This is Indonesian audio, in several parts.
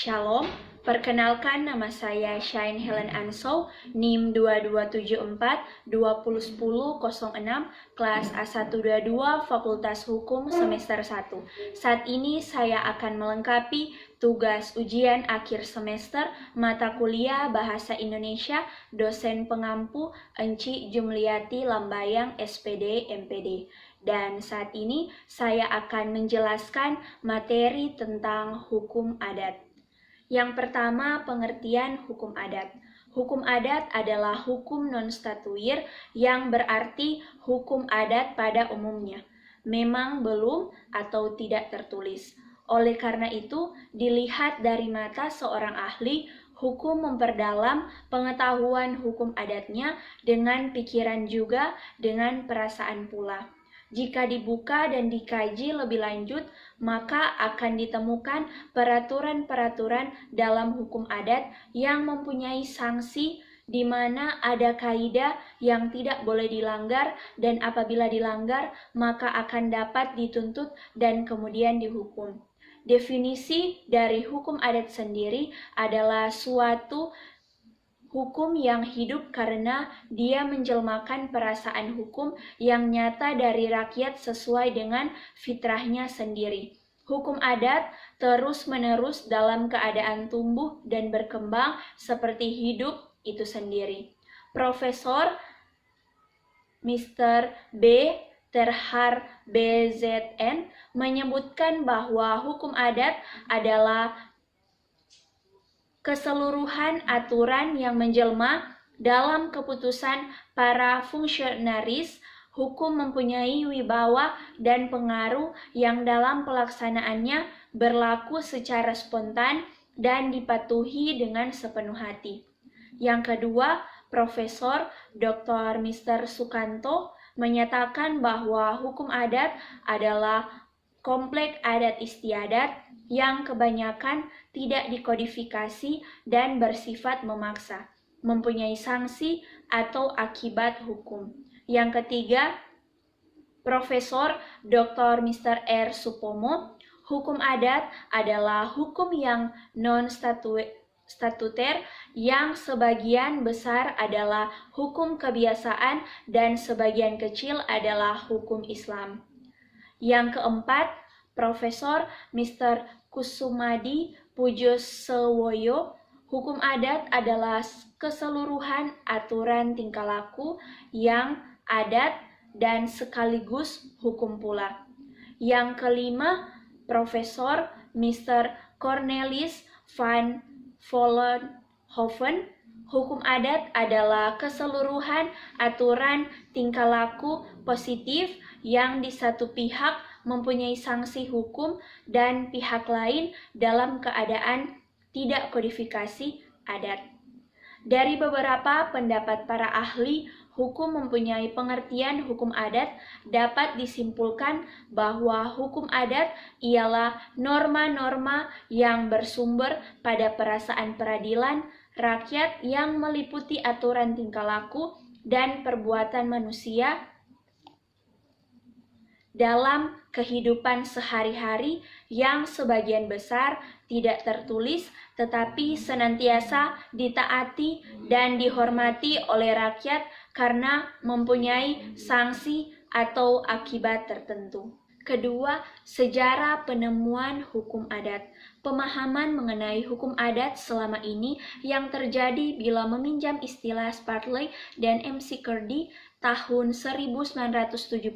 Shalom, perkenalkan nama saya Shine Helen Ansou, NIM 2274-2010-06, kelas A122, Fakultas Hukum semester 1. Saat ini saya akan melengkapi tugas ujian akhir semester mata kuliah Bahasa Indonesia dosen pengampu Enci Jumliati Lambayang SPD MPD. Dan saat ini saya akan menjelaskan materi tentang hukum adat. Yang pertama, pengertian hukum adat. Hukum adat adalah hukum non-statuir yang berarti hukum adat pada umumnya. Memang belum atau tidak tertulis. Oleh karena itu, dilihat dari mata seorang ahli, hukum memperdalam pengetahuan hukum adatnya dengan pikiran juga dengan perasaan pula. Jika dibuka dan dikaji lebih lanjut, maka akan ditemukan peraturan-peraturan dalam hukum adat yang mempunyai sanksi di mana ada kaidah yang tidak boleh dilanggar dan apabila dilanggar maka akan dapat dituntut dan kemudian dihukum. Definisi dari hukum adat sendiri adalah suatu hukum yang hidup karena dia menjelmakan perasaan hukum yang nyata dari rakyat sesuai dengan fitrahnya sendiri. Hukum adat terus-menerus dalam keadaan tumbuh dan berkembang seperti hidup itu sendiri. Profesor Mr. B. Terhar BZN menyebutkan bahwa hukum adat adalah keseluruhan aturan yang menjelma dalam keputusan para fungsionaris. Hukum mempunyai wibawa dan pengaruh yang dalam pelaksanaannya berlaku secara spontan dan dipatuhi dengan sepenuh hati. Yang kedua, Profesor Dr. Mr. Sukanto menyatakan bahwa hukum adat adalah kompleks adat istiadat yang kebanyakan tidak dikodifikasi dan bersifat memaksa, mempunyai sanksi atau akibat hukum. Yang ketiga, Profesor Dr. Mr. R. Supomo, hukum adat adalah hukum yang non-statuter yang sebagian besar adalah hukum kebiasaan dan sebagian kecil adalah hukum Islam. Yang keempat, Profesor Mr. Kusumadi Pujosewoyo, hukum adat adalah keseluruhan aturan tingkah laku yang adat dan sekaligus hukum pula. Yang kelima, Profesor Mr. Cornelis van Vollenhoven, hukum adat adalah keseluruhan aturan tingkah laku positif yang di satu pihak mempunyai sanksi hukum dan pihak lain dalam keadaan tidak kodifikasi adat. Dari beberapa pendapat para ahli hukum mempunyai pengertian hukum adat, dapat disimpulkan bahwa hukum adat ialah norma-norma yang bersumber pada perasaan peradilan rakyat yang meliputi aturan tingkah laku dan perbuatan manusia dalam kehidupan sehari-hari yang sebagian besar tidak tertulis tetapi senantiasa ditaati dan dihormati oleh rakyat karena mempunyai sanksi atau akibat tertentu. Kedua, sejarah penemuan hukum adat. Pemahaman mengenai hukum adat selama ini yang terjadi bila meminjam istilah Spartley dan McCurdy tahun 1975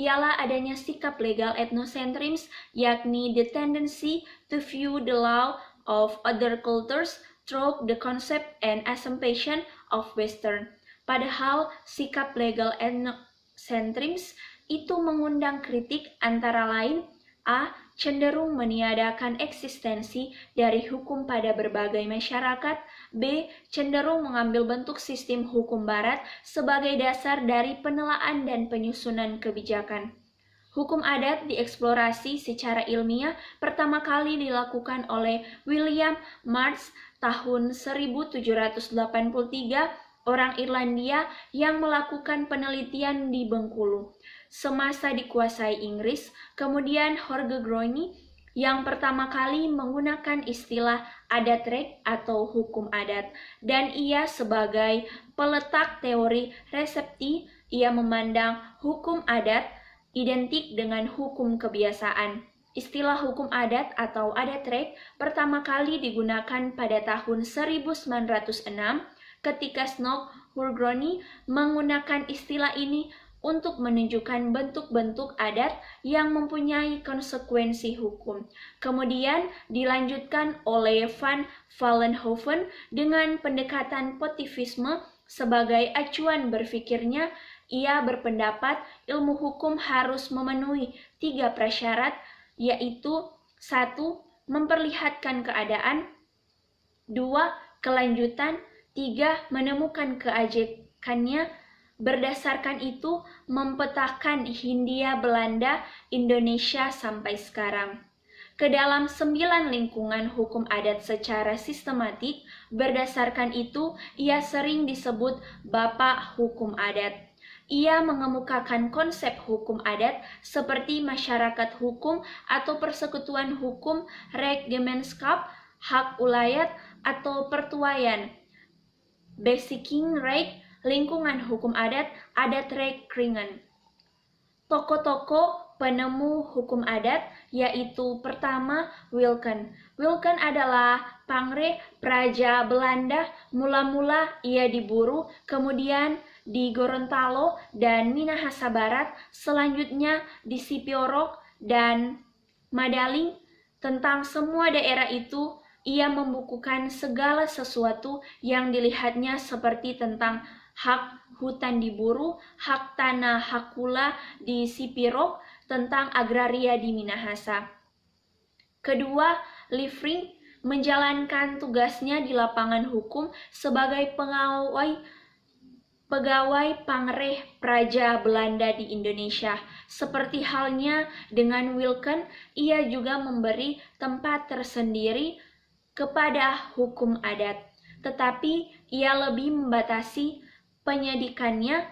ialah adanya sikap legal ethnocentrism, yakni the tendency to view the law of other cultures through the concept and assumption of Western. Padahal sikap legal ethnocentrism itu mengundang kritik antara lain A. Cenderung meniadakan eksistensi dari hukum pada berbagai masyarakat. B. Cenderung mengambil bentuk sistem hukum barat sebagai dasar dari penelaan dan penyusunan kebijakan. Hukum adat dieksplorasi secara ilmiah pertama kali dilakukan oleh William Marsh tahun 1783, orang Irlandia yang melakukan penelitian di Bengkulu. Semasa dikuasai Inggris, kemudian Jorge Groeny yang pertama kali menggunakan istilah adat rek atau hukum adat, dan ia sebagai peletak teori resepti, ia memandang hukum adat identik dengan hukum kebiasaan. Istilah hukum adat atau adat rek pertama kali digunakan pada tahun 1906 ketika Snow Hurgroni menggunakan istilah ini untuk menunjukkan bentuk-bentuk adat yang mempunyai konsekuensi hukum. Kemudian dilanjutkan oleh Van Vollenhoven dengan pendekatan positivisme sebagai acuan berpikirnya. Ia berpendapat ilmu hukum harus memenuhi 3 prasyarat, yaitu 1. Memperlihatkan keadaan, 2. Kelanjutan, 3. Menemukan keajekannya. Berdasarkan itu, mempetakan Hindia Belanda, Indonesia sampai sekarang. Ke dalam 9 lingkungan hukum adat secara sistematik, berdasarkan itu, ia sering disebut Bapak Hukum Adat. Ia mengemukakan konsep hukum adat seperti masyarakat hukum atau persekutuan hukum, reggemenskap, hak ulayat, atau pertuaian, Beskingsrecht, lingkungan hukum adat, adatrechtskringen. Tokoh-tokoh penemu hukum adat yaitu pertama Wilken. Wilken adalah pangreh Praja Belanda. Mula-mula ia diburu, kemudian di Gorontalo dan Minahasa Barat, selanjutnya di Sipiorok dan Madaling. Tentang semua daerah itu, ia membukukan segala sesuatu yang dilihatnya seperti tentang hak hutan diburu, hak tanah hakula di Sipirok, tentang agraria di Minahasa. Kedua, Liefring menjalankan tugasnya di lapangan hukum sebagai pegawai pangreh Praja Belanda di Indonesia. Seperti halnya dengan Wilken, ia juga memberi tempat tersendiri kepada hukum adat, tetapi ia lebih membatasi penyidikannya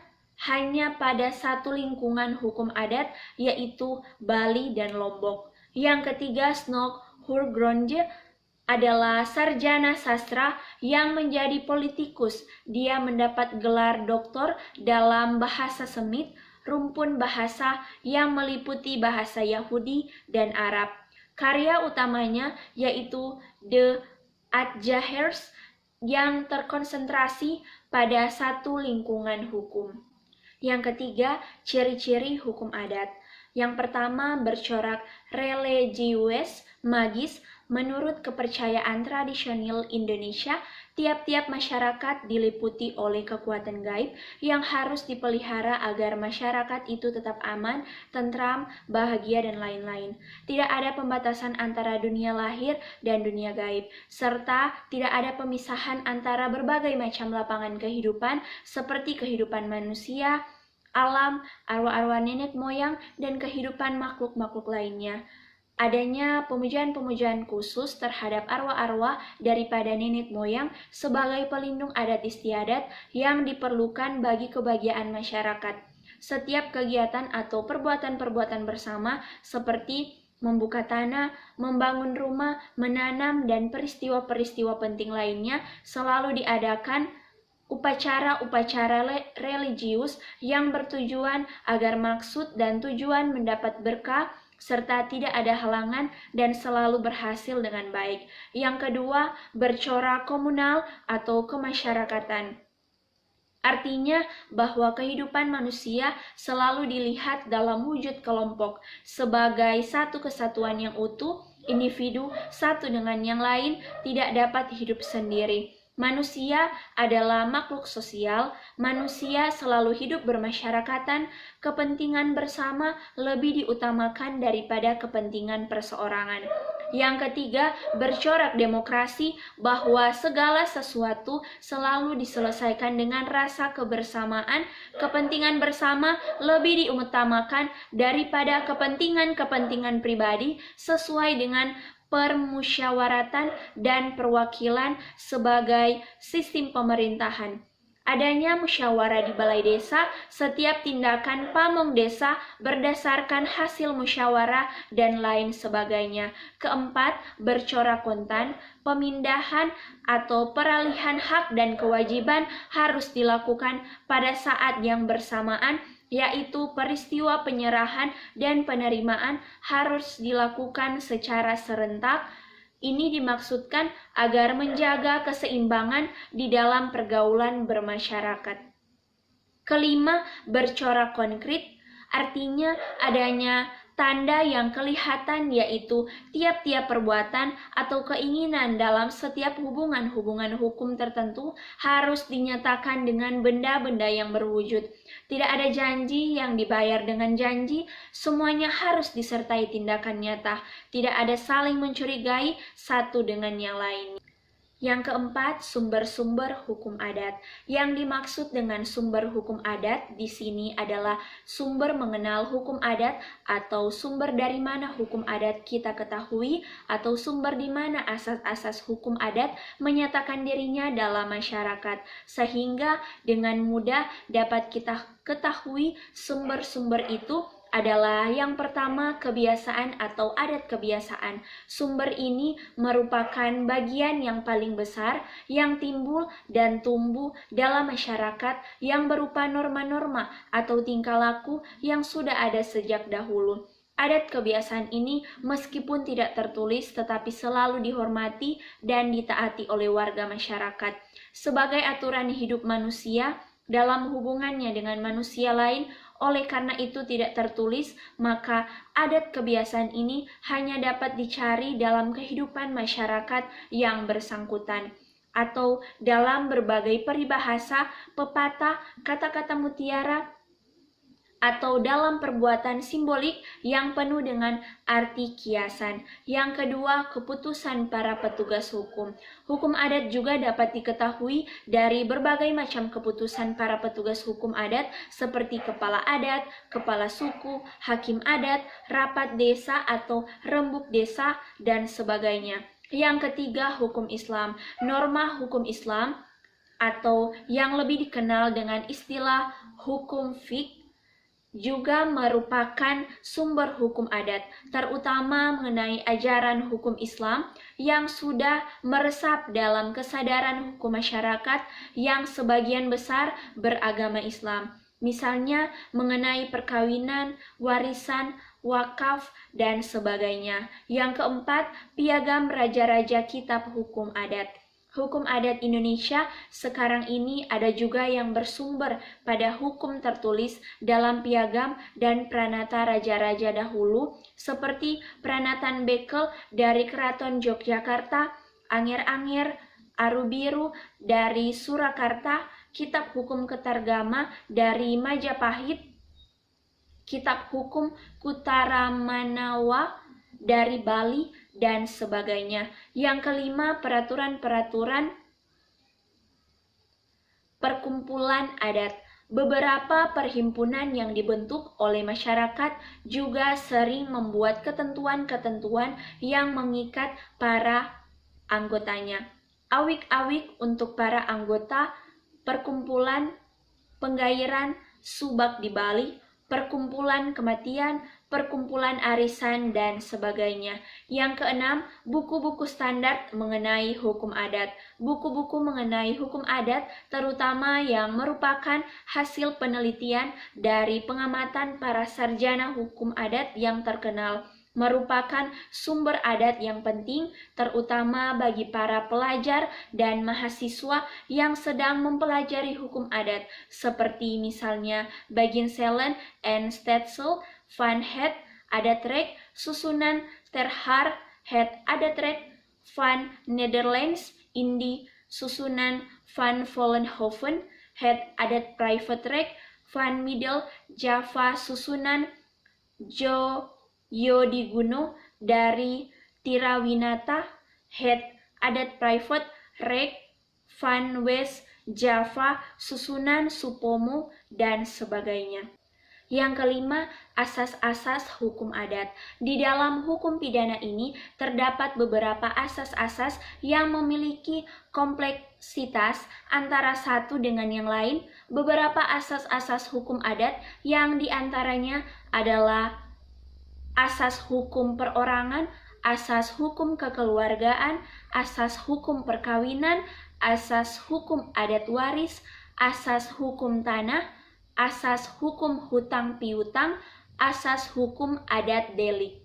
hanya pada satu lingkungan hukum adat, yaitu Bali dan Lombok. Yang ketiga, Snow Hurgronje adalah sarjana sastra yang menjadi politikus. Dia mendapat gelar doktor dalam bahasa Semit, rumpun bahasa yang meliputi bahasa Yahudi dan Arab. Karya utamanya yaitu The Adjahers yang terkonsentrasi pada satu lingkungan hukum. Yang ketiga, ciri-ciri hukum adat. Yang pertama, bercorak religius magis. Menurut kepercayaan tradisional Indonesia, tiap-tiap masyarakat diliputi oleh kekuatan gaib yang harus dipelihara agar masyarakat itu tetap aman, tentram, bahagia, dan lain-lain. Tidak ada pembatasan antara dunia lahir dan dunia gaib, serta tidak ada pemisahan antara berbagai macam lapangan kehidupan seperti kehidupan manusia, alam, arwah-arwah nenek moyang, dan kehidupan makhluk-makhluk lainnya. Adanya pemujaan-pemujaan khusus terhadap arwah-arwah daripada nenek moyang sebagai pelindung adat istiadat yang diperlukan bagi kebahagiaan masyarakat. Setiap kegiatan atau perbuatan-perbuatan bersama seperti membuka tanah, membangun rumah, menanam, dan peristiwa-peristiwa penting lainnya selalu diadakan upacara-upacara religius yang bertujuan agar maksud dan tujuan mendapat berkah serta tidak ada halangan dan selalu berhasil dengan baik. Yang kedua, bercorak komunal atau kemasyarakatan. Artinya bahwa kehidupan manusia selalu dilihat dalam wujud kelompok sebagai satu kesatuan yang utuh. Individu satu dengan yang lain tidak dapat hidup sendiri. Manusia adalah makhluk sosial, manusia selalu hidup bermasyarakatan, kepentingan bersama lebih diutamakan daripada kepentingan perseorangan. Yang ketiga, bercorak demokrasi, bahwa segala sesuatu selalu diselesaikan dengan rasa kebersamaan, kepentingan bersama lebih diutamakan daripada kepentingan-kepentingan pribadi sesuai dengan permusyawaratan dan perwakilan sebagai sistem pemerintahan. Adanya musyawarah di balai desa, setiap tindakan pamong desa berdasarkan hasil musyawarah dan lain sebagainya. Keempat, bercorak kontan, pemindahan atau peralihan hak dan kewajiban harus dilakukan pada saat yang bersamaan, yaitu peristiwa penyerahan dan penerimaan harus dilakukan secara serentak. Ini dimaksudkan agar menjaga keseimbangan di dalam pergaulan bermasyarakat. Kelima, bercorak konkret, artinya adanya tanda yang kelihatan, yaitu tiap-tiap perbuatan atau keinginan dalam setiap hubungan hukum tertentu harus dinyatakan dengan benda-benda yang berwujud. Tidak ada janji yang dibayar dengan janji, semuanya harus disertai tindakan nyata. Tidak ada saling mencurigai satu dengan yang lain. Yang keempat, sumber-sumber hukum adat. Yang dimaksud dengan sumber hukum adat di sini adalah sumber mengenal hukum adat atau sumber dari mana hukum adat kita ketahui atau sumber di mana asas-asas hukum adat menyatakan dirinya dalam masyarakat, sehingga dengan mudah dapat kita ketahui sumber-sumber itu adalah yang pertama, kebiasaan atau adat kebiasaan. Sumber ini merupakan bagian yang paling besar yang timbul dan tumbuh dalam masyarakat yang berupa norma-norma atau tingkah laku yang sudah ada sejak dahulu. Adat kebiasaan ini meskipun tidak tertulis tetapi selalu dihormati dan ditaati oleh warga masyarakat. Sebagai aturan hidup manusia dalam hubungannya dengan manusia lain, oleh karena itu tidak tertulis, maka adat kebiasaan ini hanya dapat dicari dalam kehidupan masyarakat yang bersangkutan, atau dalam berbagai peribahasa, pepatah, kata-kata mutiara, atau dalam perbuatan simbolik yang penuh dengan arti kiasan. Yang kedua, keputusan para petugas hukum. Hukum adat juga dapat diketahui dari berbagai macam keputusan para petugas hukum adat seperti kepala adat, kepala suku, hakim adat, rapat desa atau rembuk desa, dan sebagainya. Yang ketiga, hukum Islam. Norma hukum Islam atau yang lebih dikenal dengan istilah hukum fiqh juga merupakan sumber hukum adat, terutama mengenai ajaran hukum Islam yang sudah meresap dalam kesadaran hukum masyarakat yang sebagian besar beragama Islam. Misalnya mengenai perkawinan, warisan, wakaf, dan sebagainya. Yang keempat, piagam raja-raja kitab hukum adat. Hukum adat Indonesia sekarang ini ada juga yang bersumber pada hukum tertulis dalam piagam dan pranata raja-raja dahulu, seperti Pranatan Bekel dari Keraton Yogyakarta, Angger-Angger, Arubiru dari Surakarta, Kitab Hukum Ketargama dari Majapahit, Kitab Hukum Kutaramanawa dari Bali, dan sebagainya. Yang kelima, peraturan-peraturan perkumpulan adat. Beberapa perhimpunan yang dibentuk oleh masyarakat juga sering membuat ketentuan-ketentuan yang mengikat para anggotanya. Awik-awik untuk para anggota perkumpulan penggairan subak di Bali, perkumpulan kematian, perkumpulan arisan, dan sebagainya. Yang keenam, buku-buku standar mengenai hukum adat. Buku-buku mengenai hukum adat terutama yang merupakan hasil penelitian dari pengamatan para sarjana hukum adat yang terkenal, merupakan sumber adat yang penting terutama bagi para pelajar dan mahasiswa yang sedang mempelajari hukum adat, seperti misalnya Bagenselen and Stetzel, Van Het Adatrecht, susunan Terhar Het Adatrecht, Van Nederlands Indi, susunan Van Vollenhoven, Het Adat Privatrecht, Van Middel Java, susunan Yodiguno dari Tirawinata, Het Adat Privat Recht, Van West Java, susunan Supomo, dan sebagainya. Yang kelima, asas-asas hukum adat. Di dalam hukum pidana ini terdapat beberapa asas-asas yang memiliki kompleksitas antara satu dengan yang lain. Beberapa asas-asas hukum adat yang diantaranya adalah asas hukum perorangan, asas hukum kekeluargaan, asas hukum perkawinan, asas hukum adat waris, asas hukum tanah, asas hukum hutang piutang, asas hukum adat delik.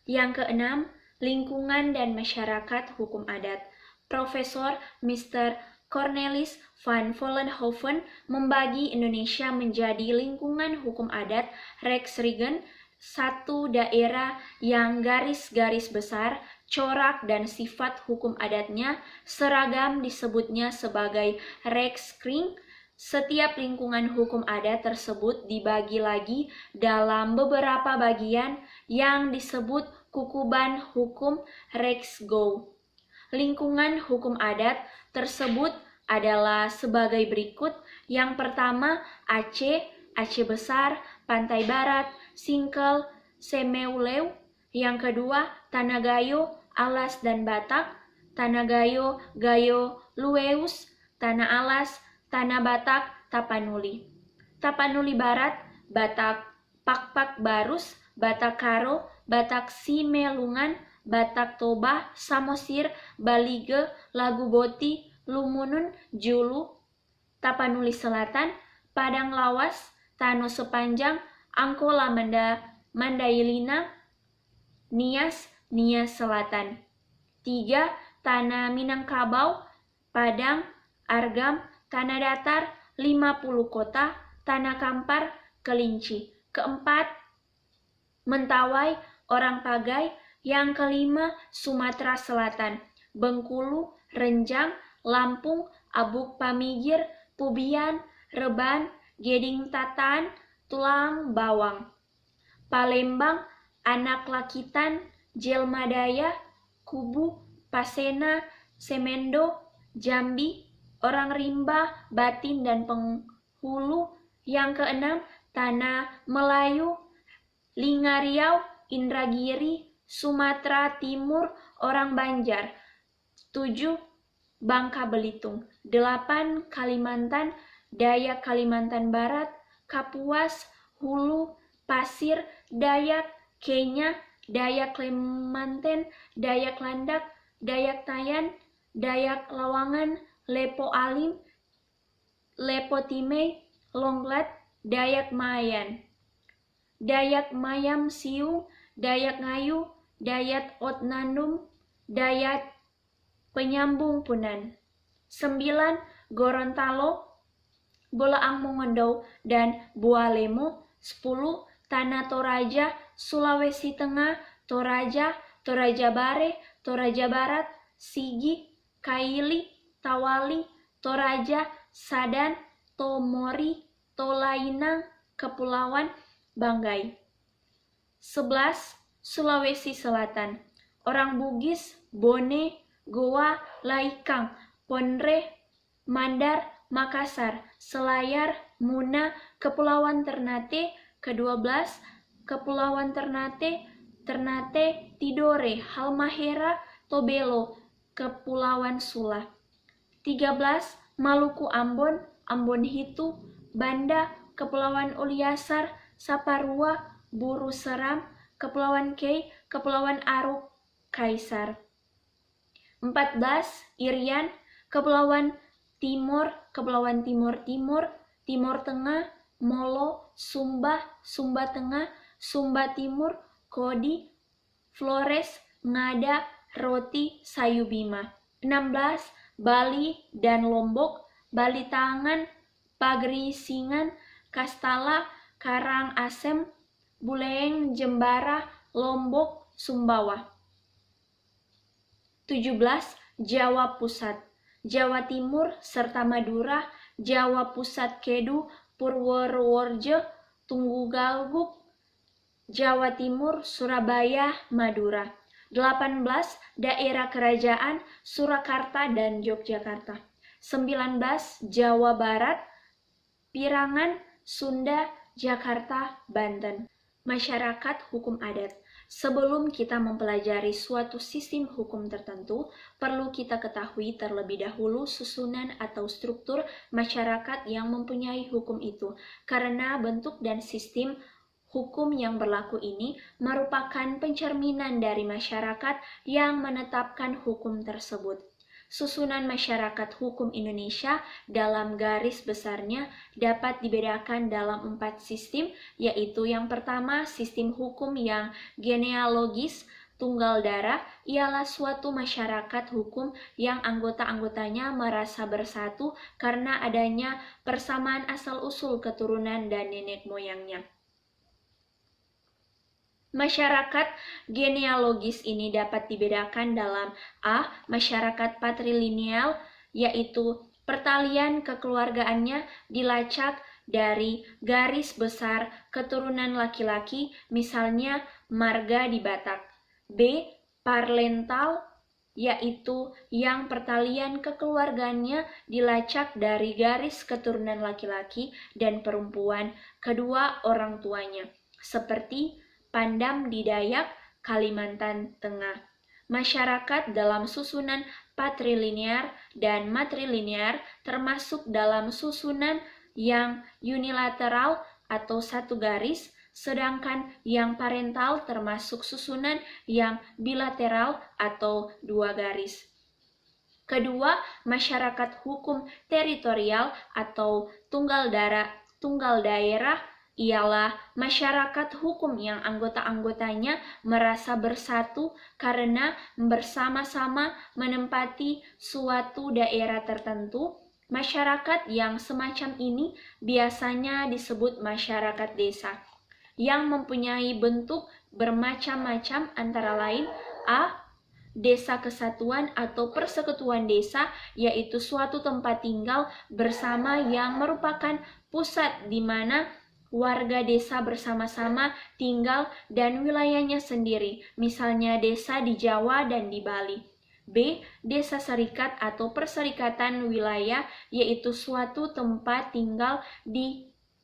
Yang keenam, lingkungan dan masyarakat hukum adat. Profesor Mr. Cornelis van Vollenhoven membagi Indonesia menjadi lingkungan hukum adat Rijksregio, satu daerah yang garis-garis besar, corak dan sifat hukum adatnya seragam disebutnya sebagai Rijkskring. Setiap lingkungan hukum adat tersebut dibagi lagi dalam beberapa bagian yang disebut kukuban hukum Rijksgouw. Lingkungan hukum adat tersebut adalah sebagai berikut. Yang pertama, Aceh, Aceh Besar, Pantai Barat, Singkel, Semeulew. Yang kedua, Tanah Gayo, Alas dan Batak, Tanah Gayo, Gayo, Lueus, Tanah Alas, Tanah Batak, Tapanuli. Tapanuli Barat, Batak Pakpak Barus, Batak Karo, Batak Simelungan, Batak Toba, Samosir, Balige, Laguboti, Lumunun, Julu. Tapanuli Selatan, Padang Lawas, Tano Sepanjang, Angkola Mandailina, Nias, Nias Selatan. 3. Tanah Minangkabau, Padang, Argam, Tanah Datar, 50 Kota, Tanah Kampar, Kelinci. Keempat, Mentawai, Orang Pagai. Yang kelima, Sumatera Selatan, Bengkulu, Renjang, Lampung, Abuk Pamigir, Pubian, Reban, Geding Tatan, Tulang Bawang. Palembang, Anak Lakitan, Jelmadaya, Kubu, Pasena, Semendo, Jambi, Orang Rimba, Batin, dan Penghulu. Yang keenam, Tanah Melayu, Lingariau, Indragiri, Sumatera Timur, Orang Banjar. 7. Bangka Belitung. 8. Kalimantan, Dayak Kalimantan Barat, Kapuas, Hulu, Pasir, Dayak, Kenya, Dayak Kalimantan, Dayak Landak, Dayak Tayan, Dayak Lawangan, Lepo Alim, Lepo Timei, Longlat, Dayak Mayan, Dayak Mayam Siung, Dayak Ngayu, Dayak Otnanum, Dayak Penyambung Punan. 9. Gorontalo, Bolaang Mongondo, dan Bualemo. 10. Tanah Toraja, Sulawesi Tengah, Toraja, Toraja Bare, Toraja Barat, Sigi, Kaili, Tawali, Toraja, Sadan, Tomori, Tolainang, Kepulauan Banggai. 11. Sulawesi Selatan, Orang Bugis, Bone, Goa, Laikang, Ponre, Mandar, Makassar, Selayar, Muna, Kepulauan Ternate. Ke-12, Kepulauan Ternate, Ternate, Tidore, Halmahera, Tobelo, Kepulauan Sula. 13. Maluku Ambon, Ambon Hitu, Banda, Kepulauan Uliasar, Saparua, Buru Seram, Kepulauan Kei, Kepulauan Aruk, Kaisar. 14. Irian, Kepulauan Timor, Kepulauan Timur Timur, Timur Tengah, Molo, Sumba, Sumba Tengah, Sumba Timur, Kodi, Flores, Ngada, Roti, Sayubima. 16. Bali dan Lombok, Bali Tangan, Pagrisingan, Kastala, Karang Asem, Buleleng, Jembara, Lombok, Sumbawa. 17. Jawa Pusat, Jawa Timur serta Madura, Jawa Pusat Kedu, Purworejo, Tunggugalguk, Jawa Timur, Surabaya, Madura. 18. Daerah Kerajaan Surakarta dan Yogyakarta. 19. Jawa Barat, Pirangan, Sunda, Jakarta, Banten. Masyarakat hukum adat. Sebelum kita mempelajari suatu sistem hukum tertentu, perlu kita ketahui terlebih dahulu susunan atau struktur masyarakat yang mempunyai hukum itu, karena bentuk dan sistem hukum yang berlaku ini merupakan pencerminan dari masyarakat yang menetapkan hukum tersebut. Susunan masyarakat hukum Indonesia dalam garis besarnya dapat dibedakan dalam 4 sistem, yaitu yang pertama, sistem hukum yang genealogis. Tunggal darah ialah suatu masyarakat hukum yang anggota-anggotanya merasa bersatu karena adanya persamaan asal-usul keturunan dan nenek moyangnya. Masyarakat genealogis ini dapat dibedakan dalam A. Masyarakat patrilineal, yaitu pertalian kekeluargaannya dilacak dari garis besar keturunan laki-laki, misalnya marga di Batak. B. Parental, yaitu yang pertalian kekeluargaannya dilacak dari garis keturunan laki-laki dan perempuan kedua orang tuanya, seperti Pandam di Dayak, Kalimantan Tengah. Masyarakat dalam susunan patrilinear dan matrilinear termasuk dalam susunan yang unilateral atau satu garis, sedangkan yang parental termasuk susunan yang bilateral atau dua garis. Kedua, masyarakat hukum teritorial atau tunggal daerah ialah masyarakat hukum yang anggota-anggotanya merasa bersatu karena bersama-sama menempati suatu daerah tertentu. Masyarakat yang semacam ini biasanya disebut masyarakat desa, yang mempunyai bentuk bermacam-macam, antara lain A. Desa kesatuan atau persekutuan desa, yaitu suatu tempat tinggal bersama yang merupakan pusat di mana warga desa bersama-sama tinggal dan wilayahnya sendiri, misalnya desa di Jawa dan di Bali. B. Desa serikat atau perserikatan wilayah, yaitu suatu tempat tinggal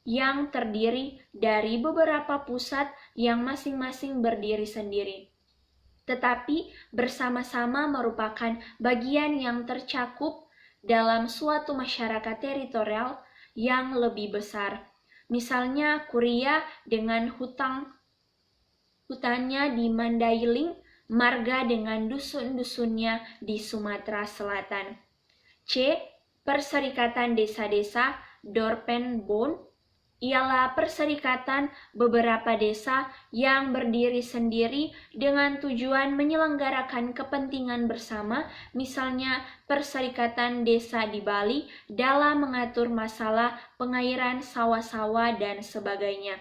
yang terdiri dari beberapa pusat yang masing-masing berdiri sendiri, tetapi bersama-sama merupakan bagian yang tercakup dalam suatu masyarakat teritorial yang lebih besar. Misalnya Kuria dengan hutannya di Mandailing, marga dengan dusun-dusunnya di Sumatera Selatan. C. Perserikatan desa-desa, Dorpenbond, ialah perserikatan beberapa desa yang berdiri sendiri dengan tujuan menyelenggarakan kepentingan bersama, misalnya Perserikatan Desa di Bali dalam mengatur masalah pengairan sawah-sawah dan sebagainya.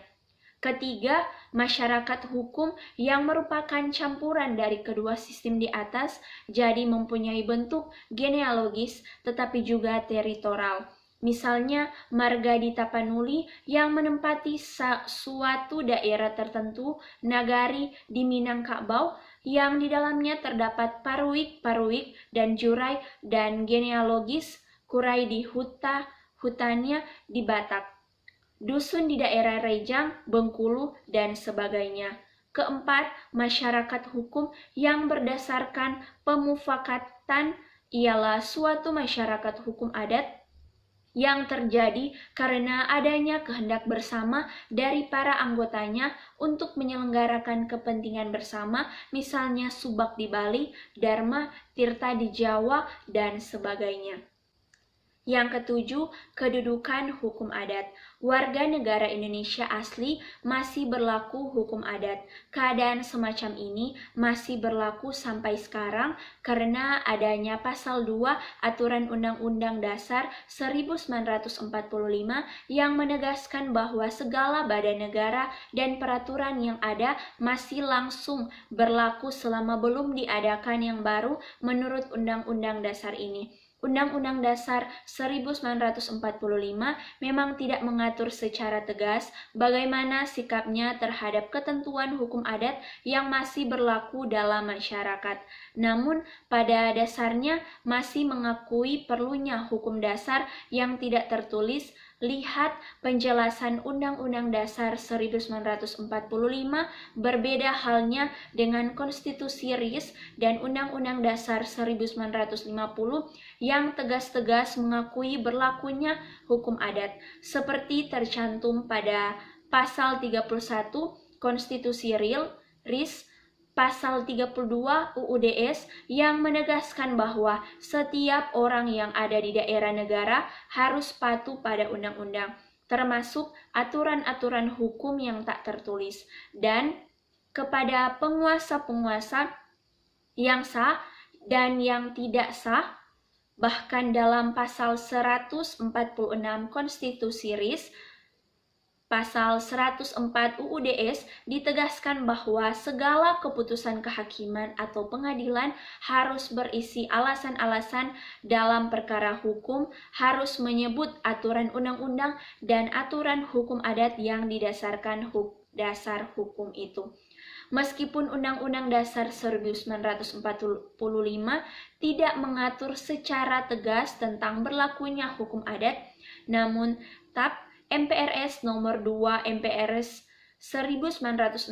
Ketiga, masyarakat hukum yang merupakan campuran dari kedua sistem di atas, jadi mempunyai bentuk genealogis tetapi juga teritorial. Misalnya marga di Tapanuli yang menempati suatu daerah tertentu, Nagari di Minangkabau yang di dalamnya terdapat Paruik dan Jurai, dan genealogis Kurai di hutannya di Batak, dusun di daerah Rejang, Bengkulu, dan sebagainya. Keempat, masyarakat hukum yang berdasarkan pemufakatan ialah suatu masyarakat hukum adat yang terjadi karena adanya kehendak bersama dari para anggotanya untuk menyelenggarakan kepentingan bersama, misalnya Subak di Bali, Dharma Tirta di Jawa, dan sebagainya. Yang ketujuh, kedudukan hukum adat. Warga negara Indonesia asli masih berlaku hukum adat. Keadaan semacam ini masih berlaku sampai sekarang karena adanya Pasal 2 Aturan Undang-Undang Dasar 1945 yang menegaskan bahwa segala badan negara dan peraturan yang ada masih langsung berlaku selama belum diadakan yang baru menurut Undang-Undang Dasar ini. Undang-Undang Dasar 1945 memang tidak mengatur secara tegas bagaimana sikapnya terhadap ketentuan hukum adat yang masih berlaku dalam masyarakat. Namun, pada dasarnya masih mengakui perlunya hukum dasar yang tidak tertulis Lihat penjelasan Undang-Undang Dasar 1945 berbeda halnya dengan Konstitusi RIS dan Undang-Undang Dasar 1950 yang tegas-tegas mengakui berlakunya hukum adat, seperti tercantum pada Pasal 31 Konstitusi RIS, Pasal 32 UUDS yang menegaskan bahwa setiap orang yang ada di daerah negara harus patuh pada undang-undang, termasuk aturan-aturan hukum yang tak tertulis, dan kepada penguasa-penguasa yang sah dan yang tidak sah. Bahkan dalam pasal 146 Konstitusi RIS, Pasal 104 UUDS ditegaskan bahwa segala keputusan kehakiman atau pengadilan harus berisi alasan-alasan dalam perkara hukum, harus menyebut aturan undang-undang dan aturan hukum adat yang didasarkan dasar hukum itu. Meskipun Undang-Undang Dasar 1945 tidak mengatur secara tegas tentang berlakunya hukum adat, namun MPRS nomor 2 MPRS 1960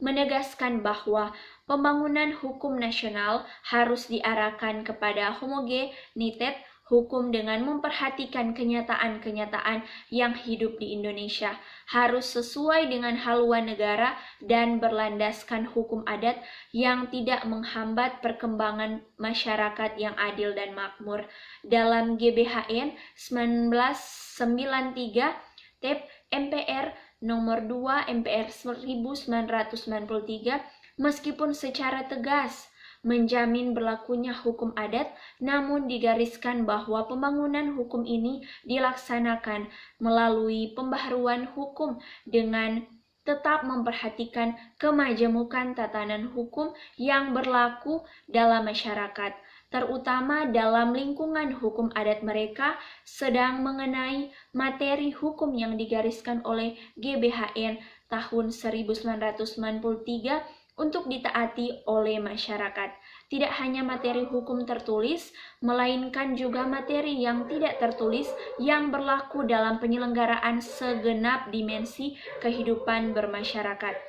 menegaskan bahwa pembangunan hukum nasional harus diarahkan kepada homogenitet hukum dengan memperhatikan kenyataan-kenyataan yang hidup di Indonesia, harus sesuai dengan haluan negara dan berlandaskan hukum adat yang tidak menghambat perkembangan masyarakat yang adil dan makmur. Dalam GBHN 1993, TEP MPR nomor 2 MPR 1993, meskipun secara tegas menjamin berlakunya hukum adat, namun digariskan bahwa pembangunan hukum ini dilaksanakan melalui pembaharuan hukum dengan tetap memperhatikan kemajemukan tatanan hukum yang berlaku dalam masyarakat, terutama dalam lingkungan hukum adat mereka, sedang mengenai materi hukum yang digariskan oleh GBHN tahun 1993 untuk ditaati oleh masyarakat. Tidak hanya materi hukum tertulis, melainkan juga materi yang tidak tertulis yang berlaku dalam penyelenggaraan segenap dimensi kehidupan bermasyarakat.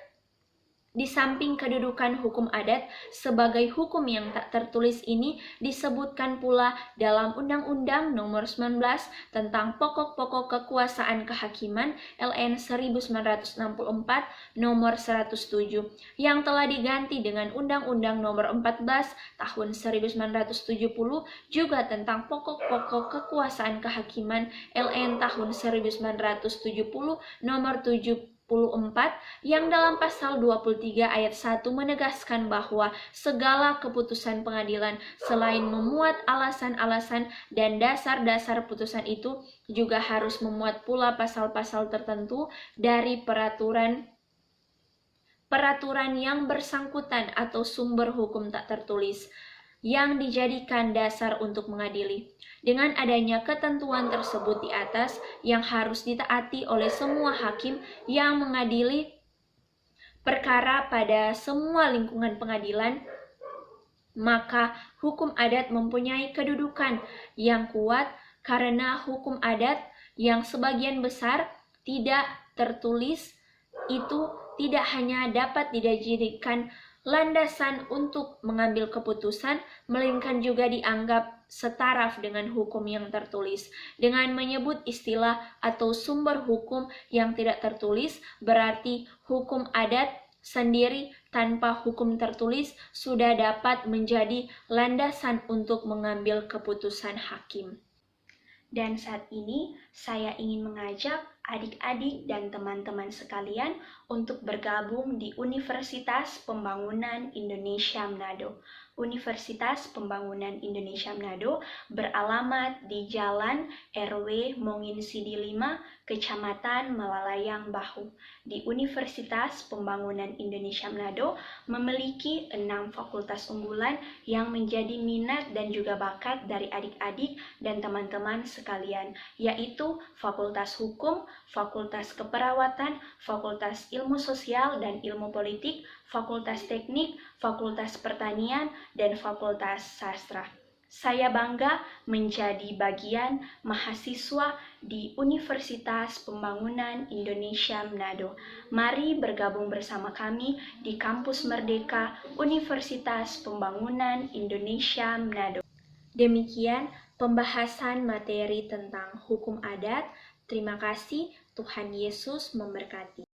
Di samping kedudukan hukum adat sebagai hukum yang tak tertulis ini disebutkan pula dalam Undang-Undang Nomor 19 tentang Pokok-pokok Kekuasaan Kehakiman LN 1964 Nomor 107 yang telah diganti dengan Undang-Undang Nomor 14 Tahun 1970 juga tentang Pokok-pokok Kekuasaan Kehakiman LN tahun 1970 Nomor 74 yang dalam pasal 23 ayat 1 menegaskan bahwa segala keputusan pengadilan selain memuat alasan-alasan dan dasar-dasar putusan itu juga harus memuat pula pasal-pasal tertentu dari peraturan yang bersangkutan atau sumber hukum tak tertulis yang dijadikan dasar untuk mengadili. Dengan adanya ketentuan tersebut di atas yang harus ditaati oleh semua hakim yang mengadili perkara pada semua lingkungan pengadilan, maka hukum adat mempunyai kedudukan yang kuat karena hukum adat yang sebagian besar tidak tertulis itu tidak hanya dapat dijadikan landasan untuk mengambil keputusan, melainkan juga dianggap setaraf dengan hukum yang tertulis. Dengan menyebut istilah atau sumber hukum yang tidak tertulis, berarti hukum adat sendiri tanpa hukum tertulis sudah dapat menjadi landasan untuk mengambil keputusan hakim. Dan saat ini saya ingin mengajak adik-adik dan teman-teman sekalian untuk bergabung di Universitas Pembangunan Indonesia Manado. Universitas Pembangunan Indonesia Manado beralamat di Jalan RW Monginsidi 5, Kecamatan Malalayang Bahu. Di Universitas Pembangunan Indonesia Manado memiliki 6 fakultas unggulan yang menjadi minat dan juga bakat dari adik-adik dan teman-teman sekalian, yaitu Fakultas Hukum, Fakultas Keperawatan, Fakultas Ilmu Sosial dan Ilmu Politik, Fakultas Teknik, Fakultas Pertanian, dan Fakultas Sastra. Saya bangga menjadi bagian mahasiswa di Universitas Pembangunan Indonesia Manado. Mari bergabung bersama kami di Kampus Merdeka Universitas Pembangunan Indonesia Manado. Demikian pembahasan materi tentang hukum adat. Terima kasih, Tuhan Yesus memberkati.